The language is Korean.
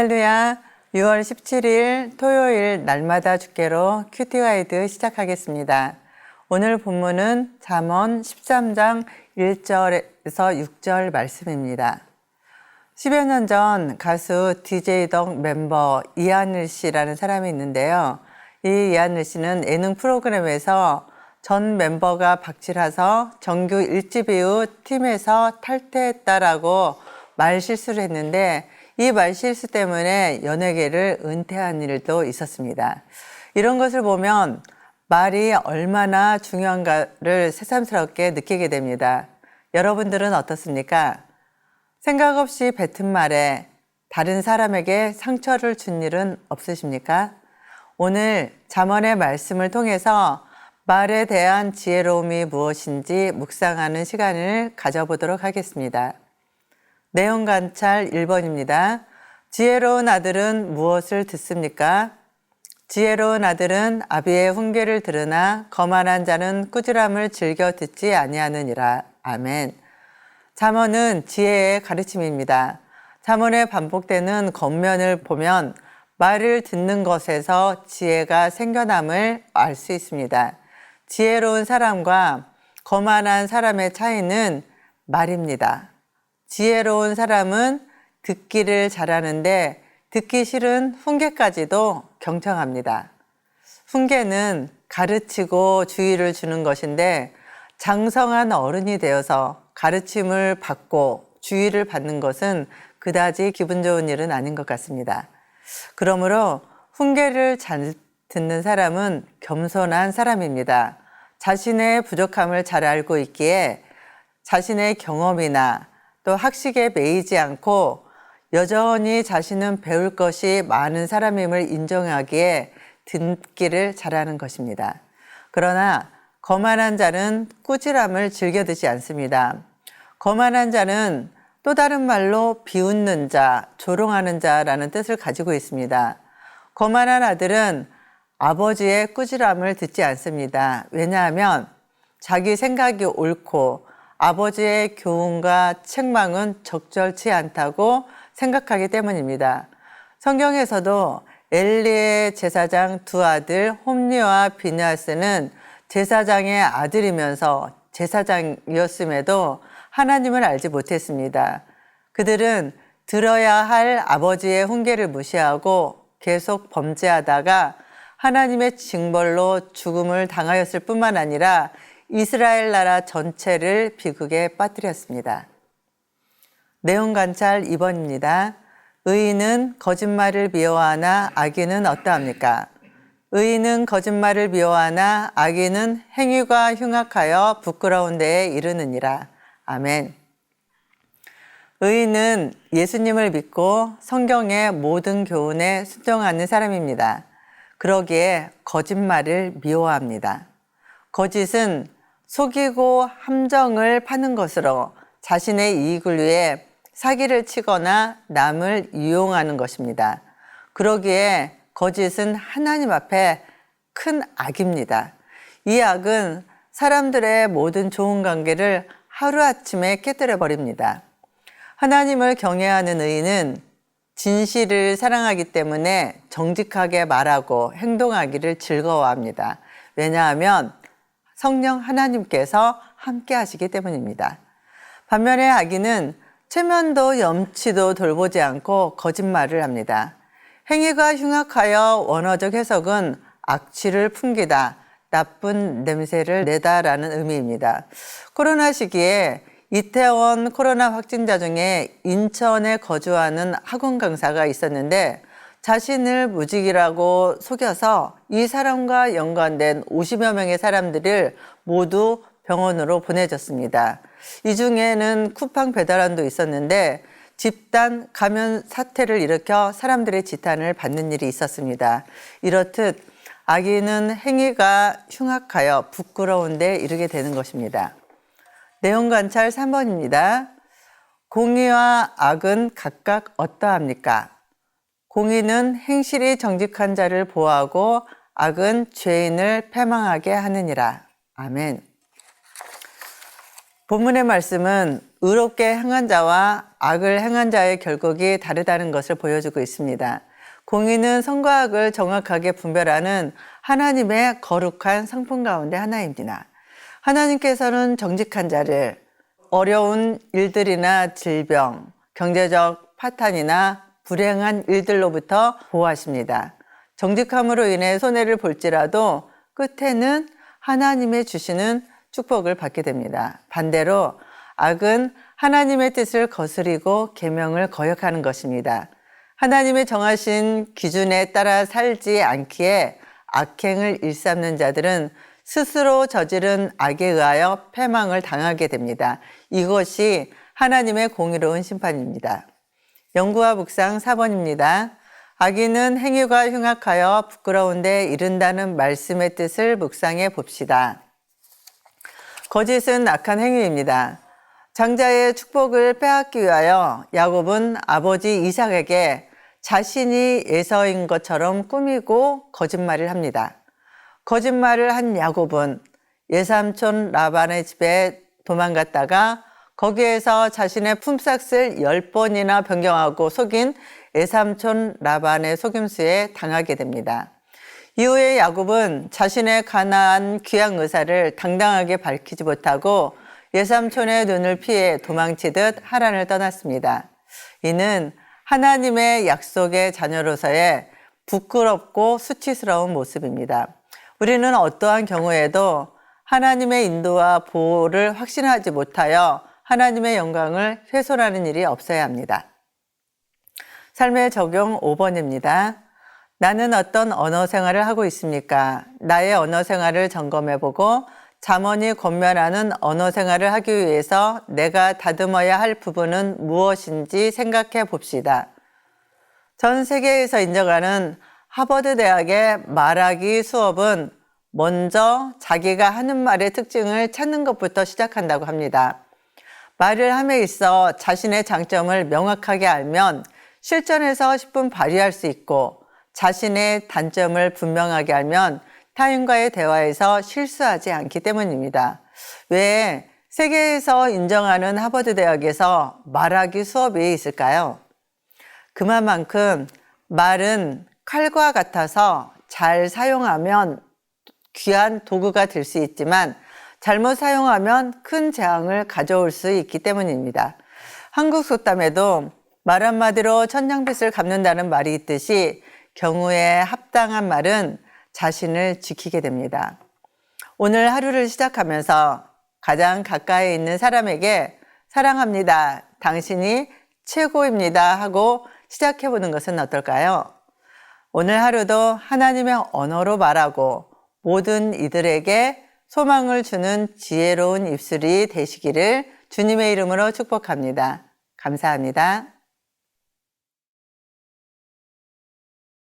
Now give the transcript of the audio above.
할렐루야. 6월 17일 토요일 날마다 주께로 큐티 가이드 시작하겠습니다. 오늘 본문은 잠언 13장 1절에서 6절 말씀입니다. 10여 년 전 가수 DJ 덕 멤버 이하늘 씨라는 사람이 있는데요. 이 이하늘 씨는 예능 프로그램에서 전 멤버가 박치라서 정규 1집 이후 팀에서 탈퇴했다라고 말실수를 했는데 이 말실수 때문에 연예계를 은퇴한 일도 있었습니다. 이런 것을 보면 말이 얼마나 중요한가를 새삼스럽게 느끼게 됩니다. 여러분들은 어떻습니까? 생각 없이 뱉은 말에 다른 사람에게 상처를 준 일은 없으십니까? 오늘 잠언의 말씀을 통해서 말에 대한 지혜로움이 무엇인지 묵상하는 시간을 가져보도록 하겠습니다. 내용 관찰 1번입니다. 지혜로운 아들은 무엇을 듣습니까? 지혜로운 아들은 아비의 훈계를 들으나 거만한 자는 꾸지람을 즐겨 듣지 아니하느니라. 아멘. 잠언은 지혜의 가르침입니다. 잠언에 반복되는 겉면을 보면 말을 듣는 것에서 지혜가 생겨남을 알 수 있습니다. 지혜로운 사람과 거만한 사람의 차이는 말입니다. 지혜로운 사람은 듣기를 잘하는데 듣기 싫은 훈계까지도 경청합니다. 훈계는 가르치고 주의를 주는 것인데 장성한 어른이 되어서 가르침을 받고 주의를 받는 것은 그다지 기분 좋은 일은 아닌 것 같습니다. 그러므로 훈계를 잘 듣는 사람은 겸손한 사람입니다. 자신의 부족함을 잘 알고 있기에 자신의 경험이나 또 학식에 매이지 않고 여전히 자신은 배울 것이 많은 사람임을 인정하기에 듣기를 잘하는 것입니다. 그러나 거만한 자는 꾸지람을 즐겨 듣지 않습니다. 거만한 자는 또 다른 말로 비웃는 자, 조롱하는 자라는 뜻을 가지고 있습니다. 거만한 아들은 아버지의 꾸지람을 듣지 않습니다. 왜냐하면 자기 생각이 옳고 아버지의 교훈과 책망은 적절치 않다고 생각하기 때문입니다. 성경에서도 엘리의 제사장 두 아들 홈리와 비느하스는 제사장의 아들이면서 제사장이었음에도 하나님을 알지 못했습니다. 그들은 들어야 할 아버지의 훈계를 무시하고 계속 범죄하다가 하나님의 징벌로 죽음을 당하였을 뿐만 아니라 이스라엘 나라 전체를 비극에 빠뜨렸습니다. 내용 관찰 2번입니다. 의인은 거짓말을 미워하나 악인은 어떠합니까? 의인은 거짓말을 미워하나 악인은 행위가 흉악하여 부끄러운 데에 이르느니라. 아멘. 의인은 예수님을 믿고 성경의 모든 교훈에 순종하는 사람입니다. 그러기에 거짓말을 미워합니다. 거짓은 속이고 함정을 파는 것으로 자신의 이익을 위해 사기를 치거나 남을 이용하는 것입니다. 그러기에 거짓은 하나님 앞에 큰 악입니다. 이 악은 사람들의 모든 좋은 관계를 하루아침에 깨뜨려 버립니다. 하나님을 경외하는 의인은 진실을 사랑하기 때문에 정직하게 말하고 행동하기를 즐거워합니다. 왜냐하면 성령 하나님께서 함께 하시기 때문입니다. 반면에 악인은 체면도 염치도 돌보지 않고 거짓말을 합니다. 행위가 흉악하여 원어적 해석은 악취를 풍기다, 나쁜 냄새를 내다라는 의미입니다. 코로나 시기에 이태원 코로나 확진자 중에 인천에 거주하는 학원 강사가 있었는데 자신을 무직이라고 속여서 이 사람과 연관된 50여 명의 사람들을 모두 병원으로 보내졌습니다. 이 중에는 쿠팡 배달원도 있었는데 집단 감염 사태를 일으켜 사람들의 지탄을 받는 일이 있었습니다. 이렇듯 악인은 행위가 흉악하여 부끄러운 데 이르게 되는 것입니다. 내용 관찰 3번입니다. 공의와 악은 각각 어떠합니까? 공의는 행실이 정직한 자를 보호하고 악은 죄인을 패망하게 하느니라. 아멘. 본문의 말씀은 의롭게 행한 자와 악을 행한 자의 결국이 다르다는 것을 보여주고 있습니다. 공의는 선과 악을 정확하게 분별하는 하나님의 거룩한 성품 가운데 하나입니다. 하나님께서는 정직한 자를 어려운 일들이나 질병, 경제적 파탄이나 불행한 일들로부터 보호하십니다. 정직함으로 인해 손해를 볼지라도 끝에는 하나님의 주시는 축복을 받게 됩니다. 반대로 악은 하나님의 뜻을 거스리고 계명을 거역하는 것입니다. 하나님의 정하신 기준에 따라 살지 않기에 악행을 일삼는 자들은 스스로 저지른 악에 의하여 패망을 당하게 됩니다. 이것이 하나님의 공의로운 심판입니다. 영구와 묵상 4번입니다. 악인은 행위가 흉악하여 부끄러운 데 이른다는 말씀의 뜻을 묵상해 봅시다. 거짓은 악한 행위입니다. 장자의 축복을 빼앗기 위하여 야곱은 아버지 이삭에게 자신이 에서인 것처럼 꾸미고 거짓말을 합니다. 거짓말을 한 야곱은 예삼촌 라반의 집에 도망갔다가 거기에서 자신의 품삯을 10번이나 변경하고 속인 예삼촌 라반의 속임수에 당하게 됩니다. 이후에 야곱은 자신의 가나안 귀향 의사를 당당하게 밝히지 못하고 예삼촌의 눈을 피해 도망치듯 하란을 떠났습니다. 이는 하나님의 약속의 자녀로서의 부끄럽고 수치스러운 모습입니다. 우리는 어떠한 경우에도 하나님의 인도와 보호를 확신하지 못하여 하나님의 영광을 훼손하는 일이 없어야 합니다. 삶의 적용 5번입니다. 나는 어떤 언어 생활을 하고 있습니까? 나의 언어 생활을 점검해보고 잠언이 권면하는 언어 생활을 하기 위해서 내가 다듬어야 할 부분은 무엇인지 생각해 봅시다. 전 세계에서 인정하는 하버드 대학의 말하기 수업은 먼저 자기가 하는 말의 특징을 찾는 것부터 시작한다고 합니다. 말을 함에 있어 자신의 장점을 명확하게 알면 실전에서 십분 발휘할 수 있고 자신의 단점을 분명하게 알면 타인과의 대화에서 실수하지 않기 때문입니다. 왜 세계에서 인정하는 하버드 대학에서 말하기 수업이 있을까요? 그만큼 말은 칼과 같아서 잘 사용하면 귀한 도구가 될 수 있지만 잘못 사용하면 큰 재앙을 가져올 수 있기 때문입니다. 한국 속담에도 말 한마디로 천냥빚을 갚는다는 말이 있듯이 경우에 합당한 말은 자신을 지키게 됩니다. 오늘 하루를 시작하면서 가장 가까이 있는 사람에게 사랑합니다. 당신이 최고입니다. 하고 시작해보는 것은 어떨까요? 오늘 하루도 하나님의 언어로 말하고 모든 이들에게 소망을 주는 지혜로운 입술이 되시기를 주님의 이름으로 축복합니다. 감사합니다.